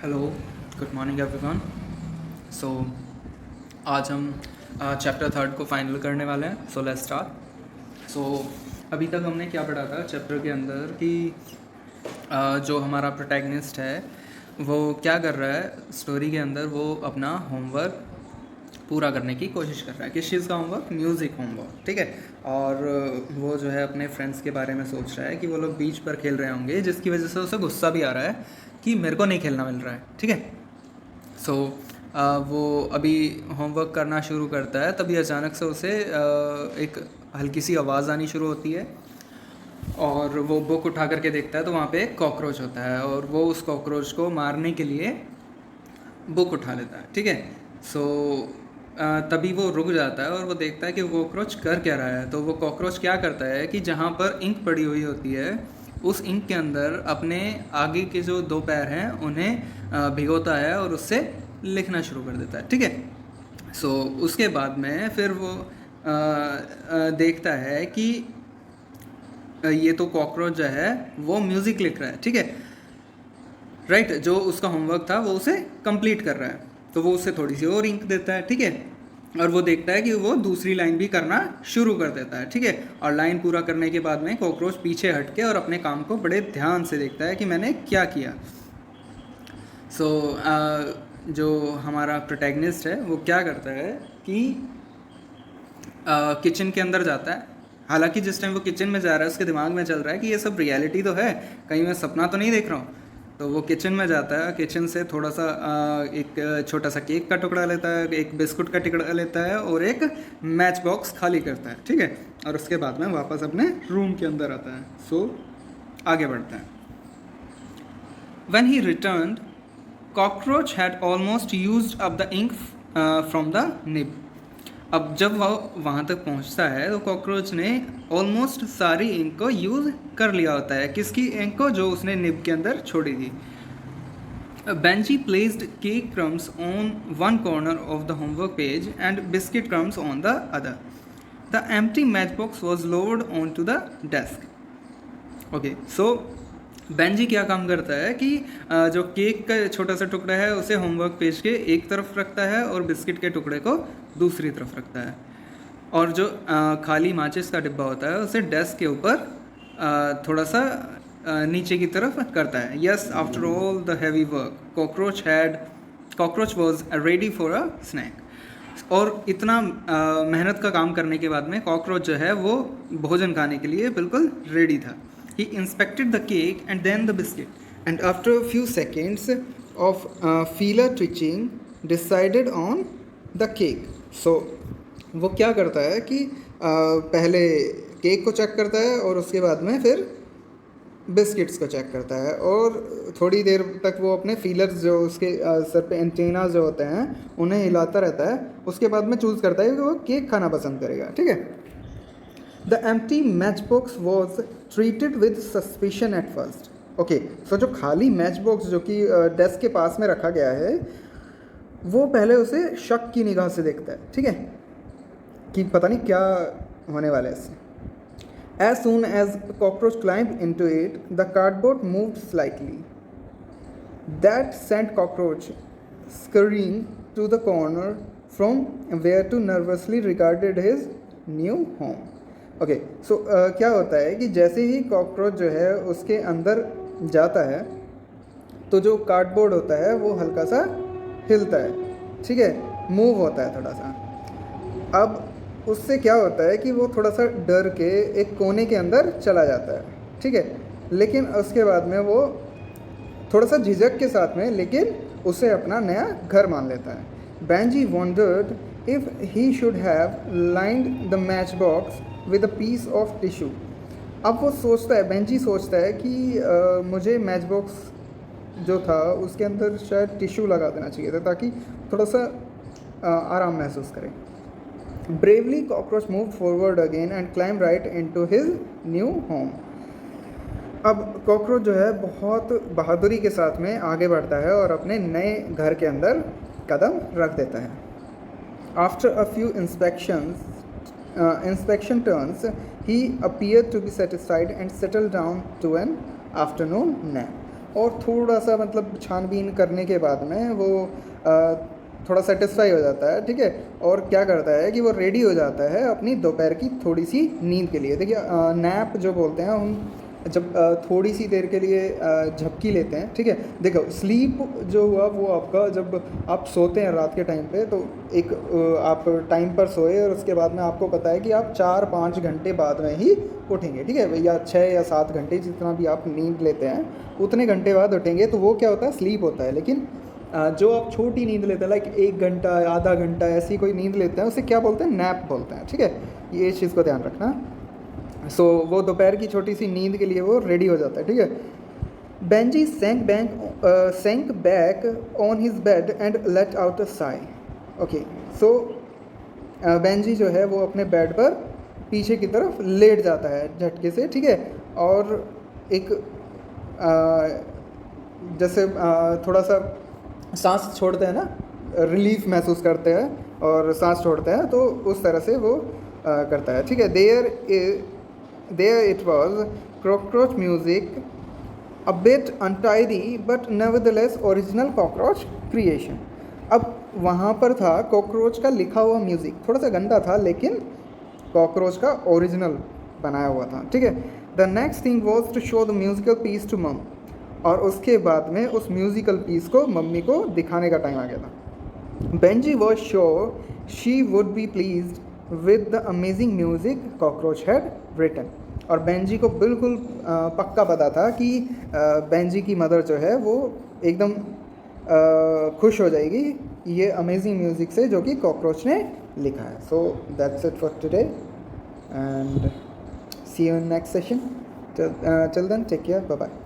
Hello, good morning everyone. So आज हम chapter third को फाइनल करने वाले हैं। So let's start. सो अभी तक हमने क्या पढ़ा था चैप्टर के अंदर कि जो हमारा प्रोटैगनिस्ट है वो क्या कर रहा है स्टोरी के अंदर, वो अपना होमवर्क पूरा करने की कोशिश कर रहा है। किस चीज़ का होमवर्क? म्यूज़िक होमवर्क, ठीक है। और वो जो है अपने फ्रेंड्स के बारे में सोच रहा है कि वो लोग बीच पर खेल रहे होंगे, जिसकी वजह से उसे गुस्सा भी आ रहा है कि मेरे को नहीं खेलना मिल रहा है, ठीक है। सो वो अभी होमवर्क करना शुरू करता है, तभी अचानक से उसे एक हल्की सी आवाज़ आनी शुरू होती है और वो बुक उठा करके देखता है तो वहाँ पे एक कॉकरोच होता है और वो उस कॉकरोच को मारने के लिए बुक उठा लेता है, ठीक है। सो तभी वो रुक जाता है और वो देखता है कि वो कॉकरोच कर क्या रहा है। तो वो कॉकरोच क्या करता है कि जहाँ पर इंक पड़ी हुई होती है उस इंक के अंदर अपने आगे के जो दो पैर हैं उन्हें भिगोता है और उससे लिखना शुरू कर देता है, ठीक है। सो उसके बाद में फिर वो देखता है कि ये तो कॉकरोच जो है वो म्यूज़िक लिख रहा है, ठीक है, राइट। जो उसका होमवर्क था वो उसे कंप्लीट कर रहा है, तो वो उससे थोड़ी सी और इंक देता है, ठीक है। और वो देखता है कि वो दूसरी लाइन भी करना शुरू कर देता है, ठीक है। और लाइन पूरा करने के बाद में कॉकरोच पीछे हट के और अपने काम को बड़े ध्यान से देखता है कि मैंने क्या किया। सो जो हमारा प्रोटैगनिस्ट है वो क्या करता है कि किचन के अंदर जाता है। हालांकि जिस टाइम वो किचन में जा रहा है उसके दिमाग में चल रहा है कि ये सब रियलिटी तो है, कहीं मैं सपना तो नहीं देख रहा हूँ। तो वो किचन में जाता है, किचन से थोड़ा सा एक छोटा सा केक का टुकड़ा लेता है, एक बिस्कुट का टुकड़ा लेता है और एक मैच बॉक्स खाली करता है, ठीक है। और उसके बाद में वापस अपने रूम के अंदर आता है। सो आगे बढ़ता है। When he returned, cockroach had almost used up the ink from the nib. अब जब वह वहाँ तक पहुँचता है तो कॉकरोच ने ऑलमोस्ट सारी इंक को यूज़ कर लिया होता है। किसकी इंक को? जो उसने निब के अंदर छोड़ी थी। Benji placed cake crumbs on one corner of the homework page and biscuit crumbs on the other. The empty matchbox was lowered onto the desk. Okay, so Benji क्या काम करता है कि जो केक का छोटा सा टुकड़ा है उसे होमवर्क पेज के एक तरफ रखता है और बिस्किट के टुकड़े को दूसरी तरफ रखता है, और जो खाली माचिस का डिब्बा होता है उसे डेस्क के ऊपर थोड़ा सा नीचे की तरफ करता है। Yes, after all the heavy work cockroach was ready for a snack. और इतना मेहनत का काम करने के बाद में कॉकरोच जो है वो भोजन खाने के लिए बिल्कुल रेडी था। He inspected the cake and then the biscuit, and after a few seconds of feeler twitching, decided on the cake. So वो क्या करता है कि पहले केक को चेक करता है और उसके बाद में फिर बिस्किट्स को चेक करता है, और थोड़ी देर तक वो अपने फीलर्स जो उसके सर पे एंटेना जो होते हैं उन्हें हिलाता रहता है। उसके बाद में चूज़ करता है कि वो केक खाना पसंद करेगा, ठीक है। The empty matchbox was treated with suspicion at first. Okay, so जो खाली मैच बॉक्स जो कि डेस्क के पास में रखा गया है वो पहले उसे शक की निगाह से देखता है, ठीक है, कि पता नहीं क्या होने वाला है इससे। As soon as the cockroach climbed into it, the cardboard moved slightly. That sent cockroach scurrying to the corner from where to nervously regarded his new home. Okay, so क्या होता है कि जैसे ही कॉकरोच जो है उसके अंदर जाता है तो जो कार्डबोर्ड होता है वो हल्का सा हिलता है, ठीक है, मूव होता है थोड़ा सा। अब उससे क्या होता है कि वो थोड़ा सा डर के एक कोने के अंदर चला जाता है, ठीक है। लेकिन उसके बाद में वो थोड़ा सा झिझक के साथ में लेकिन उसे अपना नया घर मान लेता है। Benji wondered if he should have lined the match box with a piece of tissue. अब वो सोचता है, बेंजी सोचता है कि मुझे मैच बॉक्स जो था उसके अंदर शायद टिश्यू लगा देना चाहिए था ताकि थोड़ा सा आराम महसूस करें। Bravely cockroach move forward again and climb right into his new home. अब कॉकरोच जो है बहुत बहादुरी के साथ में आगे बढ़ता है और अपने नए घर के अंदर कदम रख देता है। After a few inspection turns, he appeared to be satisfied and settled down to an afternoon nap. और थोड़ा सा मतलब छानबीन करने के बाद में वो थोड़ा सेटिस्फाई हो जाता है, ठीक है। और क्या करता है कि वो रेडी हो जाता है अपनी दोपहर की थोड़ी सी नींद के लिए। देखिए नैप जो बोलते हैं हम, जब थोड़ी सी देर के लिए झपकी लेते हैं, ठीक है। देखो स्लीप जो हुआ वो आपका, जब आप सोते हैं रात के टाइम पे, तो एक आप टाइम पर सोए और उसके बाद में आपको पता है कि आप 4-5 घंटे बाद में ही उठेंगे, ठीक है, या 6 या 7 घंटे जितना भी आप नींद लेते हैं उतने घंटे बाद उठेंगे, तो वो क्या होता है, स्लीप होता है। लेकिन जो आप छोटी नींद लेते हैं लाइक 1 घंटा, आधा घंटा, ऐसी कोई नींद लेते हैं, उसे क्या बोलते हैं, नैप बोलते हैं, ठीक है। ये चीज़ को ध्यान रखना। सो वो दोपहर की छोटी सी नींद के लिए वो रेडी हो जाता है, ठीक है। Benjy sank back on his bed and let out a sigh. Okay, so Benjy जो है वो अपने बेड पर पीछे की तरफ लेट जाता है झटके से, ठीक है। और एक जैसे थोड़ा सा सांस छोड़ते हैं ना, रिलीफ महसूस करते हैं और सांस छोड़ते हैं, तो उस तरह से वो करता है, ठीक है। There it was cockroach music, a bit untidy but nevertheless original cockroach creation. अब वहाँ पर था कॉकरोच का लिखा हुआ म्यूज़िक, थोड़ा सा गंदा था लेकिन कॉकरोच का ओरिजिनल बनाया हुआ था, ठीक है। The next thing was to show the musical piece to mum, और उसके बाद में उस म्यूज़िकल पीस को मम्मी को दिखाने का टाइम आ गया था। Benji was sure she would be pleased with the amazing music cockroach had written. और बेंजी को बिल्कुल पक्का पता था कि बेंजी की मदर जो है वो एकदम खुश हो जाएगी ये अमेजिंग म्यूज़िक से जो कि कॉकरोच ने लिखा है। So that's it for today and see you in next session. Till then take care, bye bye.